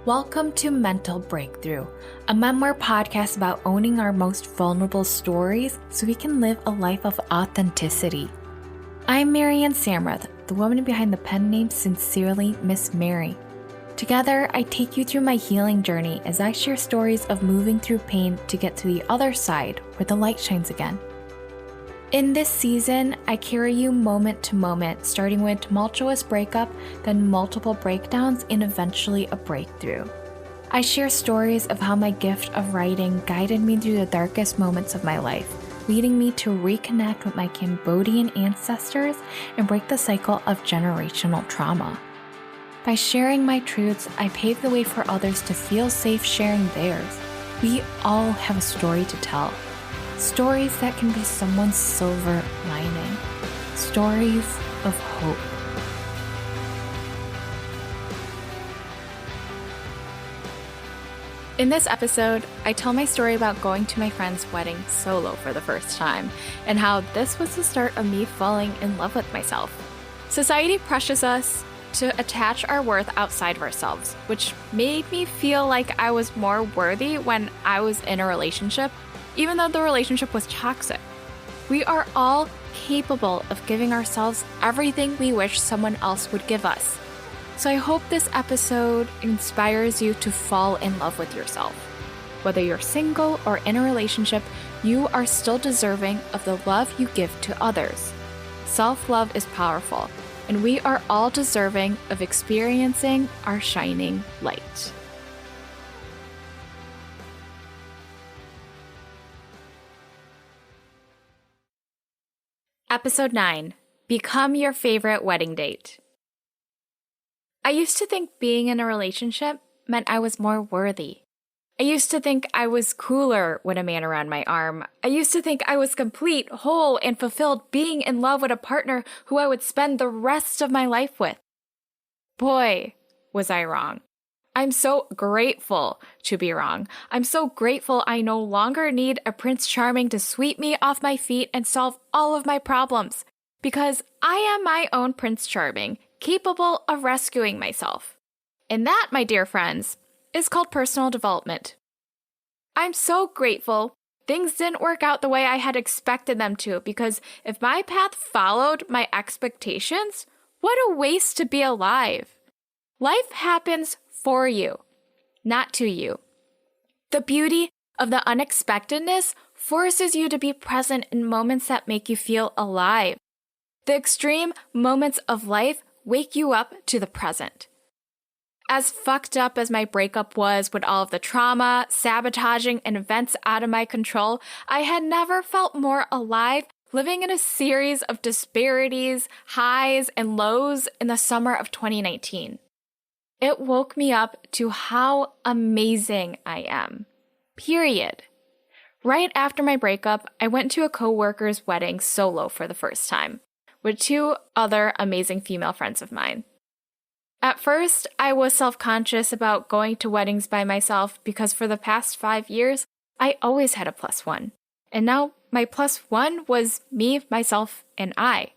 Welcome to Mental Breakthrough, a memoir podcast about owning our most vulnerable stories so we can live a life of authenticity. I'm Marianne Samrath, the woman behind the pen name Sincerely Miss Mary. Together, I take you through my healing journey as I share stories of moving through pain to get to the other side where the light shines again. In this season, I carry you moment to moment, starting with a tumultuous breakup, then multiple breakdowns, and eventually a breakthrough. I share stories of how my gift of writing guided me through the darkest moments of my life, leading me to reconnect with my Cambodian ancestors and break the cycle of generational trauma. By sharing my truths, I pave the way for others to feel safe sharing theirs. We all have a story to tell. Stories that can be someone's silver lining. Stories of hope. In this episode, I tell my story about going to my friend's wedding solo for the first time, and how this was the start of me falling in love with myself. Society pressures us to attach our worth outside of ourselves, which made me feel like I was more worthy when I was in a relationship, even though the relationship was toxic. We are all capable of giving ourselves everything we wish someone else would give us. So I hope this episode inspires you to fall in love with yourself. Whether you're single or in a relationship, you are still deserving of the love you give to others. Self-love is powerful, and we are all deserving of experiencing our shining light. Episode 9, Become Your Favorite Wedding Date. I used to think being in a relationship meant I was more worthy. I used to think I was cooler with a man around my arm. I used to think I was complete, whole, and fulfilled being in love with a partner who I would spend the rest of my life with. Boy, was I wrong. I'm so grateful to be wrong. I'm so grateful I no longer need a Prince Charming to sweep me off my feet and solve all of my problems, because I am my own Prince Charming, capable of rescuing myself. And that, my dear friends, is called personal development. I'm so grateful things didn't work out the way I had expected them to, because if my path followed my expectations, what a waste to be alive. Life happens for you, not to you. The beauty of the unexpectedness forces you to be present in moments that make you feel alive. The extreme moments of life wake you up to the present. As fucked up as my breakup was with all of the trauma, sabotaging, and events out of my control, I had never felt more alive living in a series of disparities, highs, and lows in the summer of 2019. It woke me up to how amazing I am. Period. Right after my breakup, I went to a coworker's wedding solo for the first time, with two other amazing female friends of mine. At first, I was self-conscious about going to weddings by myself because for the past 5 years, I always had a plus one. And now my plus one was me, myself, and I.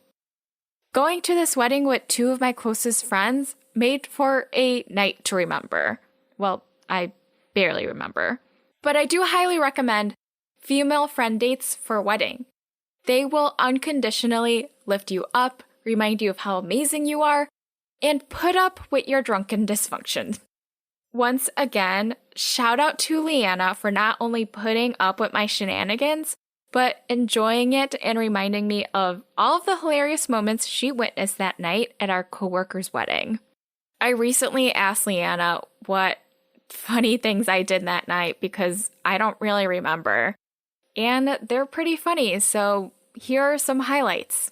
Going to this wedding with two of my closest friends made for a night to remember. Well, I barely remember. But I do highly recommend female friend dates for a wedding. They will unconditionally lift you up, remind you of how amazing you are, and put up with your drunken dysfunction. Once again, shout out to Leanna for not only putting up with my shenanigans, but enjoying it and reminding me of all of the hilarious moments she witnessed that night at our coworker's wedding. I recently asked Leanna what funny things I did that night because I don't really remember. And they're pretty funny, so here are some highlights.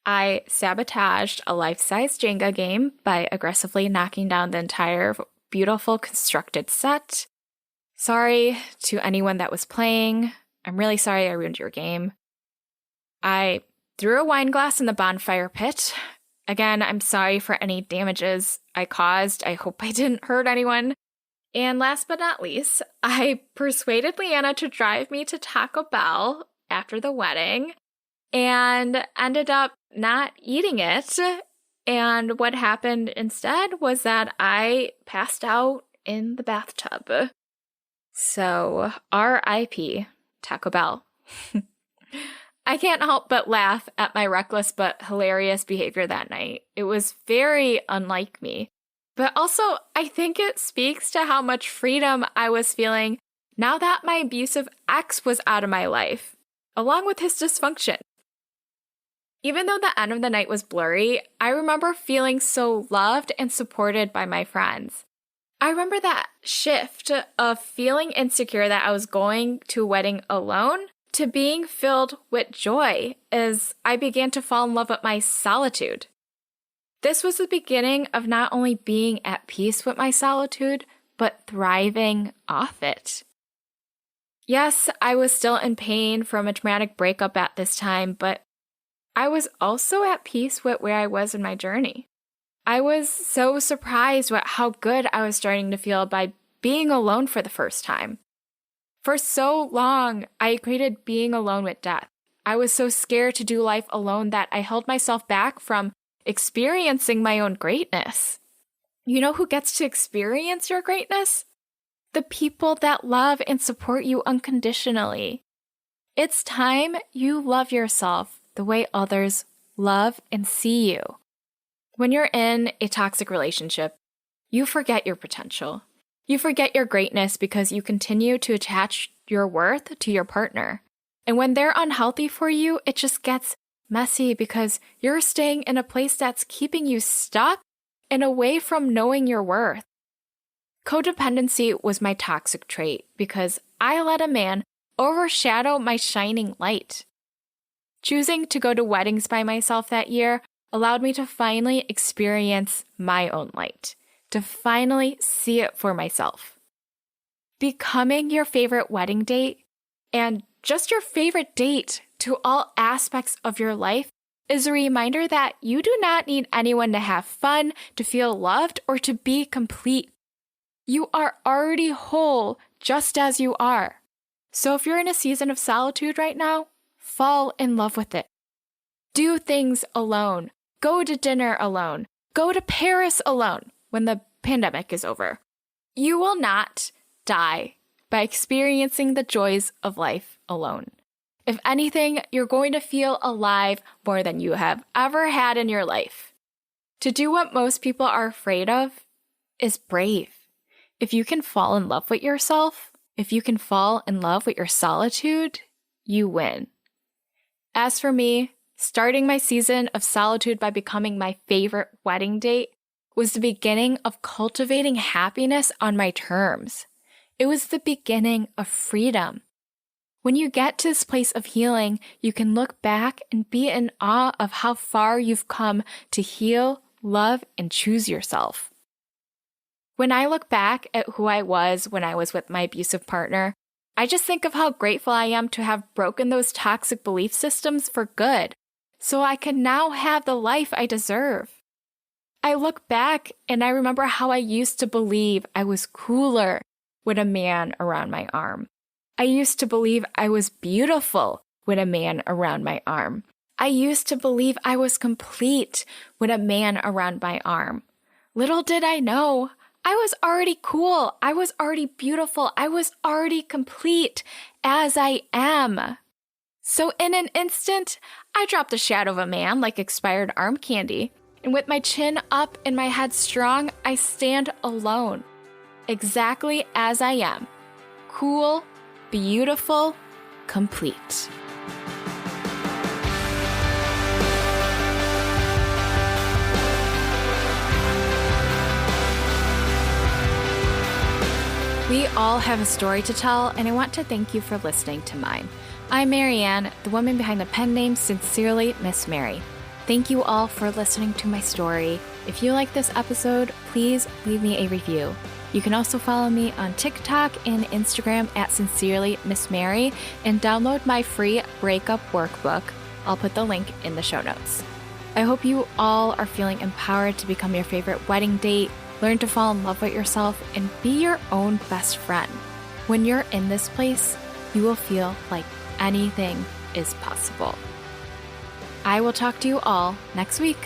I sabotaged a life-size Jenga game by aggressively knocking down the entire beautiful constructed set. Sorry to anyone that was playing. I'm really sorry I ruined your game. I threw a wine glass in the bonfire pit. Again, I'm sorry for any damages I caused. I hope I didn't hurt anyone. And last but not least, I persuaded Leanna to drive me to Taco Bell after the wedding and ended up not eating it. And what happened instead was that I passed out in the bathtub. So, R.I.P. Taco Bell. I can't help but laugh at my reckless but hilarious behavior that night. It was very unlike me. But also, I think it speaks to how much freedom I was feeling now that my abusive ex was out of my life, along with his dysfunction. Even though the end of the night was blurry, I remember feeling so loved and supported by my friends. I remember that shift of feeling insecure that I was going to a wedding alone to being filled with joy as I began to fall in love with my solitude. This was the beginning of not only being at peace with my solitude, but thriving off it. Yes, I was still in pain from a traumatic breakup at this time, but I was also at peace with where I was in my journey. I was so surprised at how good I was starting to feel by being alone for the first time. For so long, I equated being alone with death. I was so scared to do life alone that I held myself back from experiencing my own greatness. You know who gets to experience your greatness? The people that love and support you unconditionally. It's time you love yourself the way others love and see you. When you're in a toxic relationship, you forget your potential. You forget your greatness because you continue to attach your worth to your partner. And when they're unhealthy for you, it just gets messy because you're staying in a place that's keeping you stuck and away from knowing your worth. Codependency was my toxic trait because I let a man overshadow my shining light. Choosing to go to weddings by myself that year allowed me to finally experience my own light, to finally see it for myself. Becoming your favorite wedding date and just your favorite date to all aspects of your life is a reminder that you do not need anyone to have fun, to feel loved, or to be complete. You are already whole just as you are. So if you're in a season of solitude right now, fall in love with it. Do things alone. Go to dinner alone. Go to Paris alone when the pandemic is over. You will not die by experiencing the joys of life alone. If anything, you're going to feel alive more than you have ever had in your life. To do what most people are afraid of is brave. If you can fall in love with yourself, if you can fall in love with your solitude, you win. As for me, starting my season of solitude by becoming my favorite wedding date was the beginning of cultivating happiness on my terms. It was the beginning of freedom. When you get to this place of healing, you can look back and be in awe of how far you've come to heal, love, and choose yourself. When I look back at who I was when I was with my abusive partner, I just think of how grateful I am to have broken those toxic belief systems for good, so I can now have the life I deserve. I look back and I remember how I used to believe I was cooler with a man around my arm. I used to believe I was beautiful with a man around my arm. I used to believe I was complete with a man around my arm. Little did I know, I was already cool. I was already beautiful. I was already complete as I am. So in an instant, I dropped the shadow of a man like expired arm candy. And with my chin up and my head strong, I stand alone. Exactly as I am. Cool, beautiful, complete. We all have a story to tell, and I want to thank you for listening to mine. I'm Marianne, the woman behind the pen name Sincerely Miss Mary. Thank you all for listening to my story. If you like this episode, please leave me a review. You can also follow me on TikTok and Instagram at Sincerely Miss Mary and download my free breakup workbook. I'll put the link in the show notes. I hope you all are feeling empowered to become your favorite wedding date, learn to fall in love with yourself, and be your own best friend. When you're in this place, you will feel like anything is possible. I will talk to you all next week.